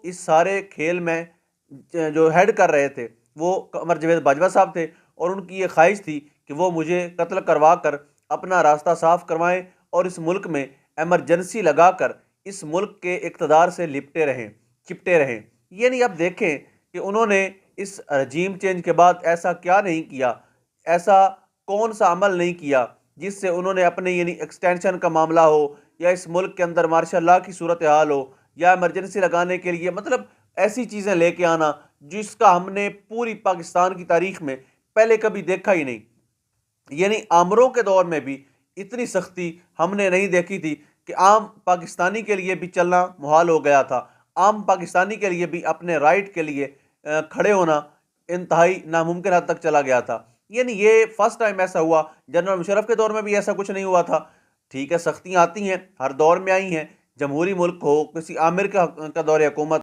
اس سارے کھیل میں جو ہیڈ کر رہے تھے وہ قمر جاوید باجوہ صاحب تھے، اور ان کی یہ خواہش تھی کہ وہ مجھے قتل کروا کر اپنا راستہ صاف کروائیں اور اس ملک میں ایمرجنسی لگا کر اس ملک کے اقتدار سے چپٹے رہیں۔ یعنی اب دیکھیں کہ انہوں نے اس رجیم چینج کے بعد ایسا کیا نہیں کیا، ایسا کون سا عمل نہیں کیا جس سے انہوں نے اپنے یعنی ایکسٹینشن کا معاملہ ہو، یا اس ملک کے اندر مارشل لاء کی صورتحال ہو، یا ایمرجنسی لگانے کے لیے مطلب ایسی چیزیں لے کے آنا جس کا ہم نے پوری پاکستان کی تاریخ میں پہلے کبھی دیکھا ہی نہیں۔ یعنی آمروں کے دور میں بھی اتنی سختی ہم نے نہیں دیکھی تھی کہ عام پاکستانی کے لیے بھی چلنا محال ہو گیا تھا، عام پاکستانی کے لیے بھی اپنے رائٹ کے لیے کھڑے ہونا انتہائی ناممکن حد تک چلا گیا تھا۔ یعنی یہ فرسٹ ٹائم ایسا ہوا، جنرل مشرف کے دور میں بھی ایسا کچھ نہیں ہوا تھا۔ ٹھیک ہے، سختیاں آتی ہیں، ہر دور میں آئی ہیں، جمہوری ملک ہو، کسی آمر کا دور حکومت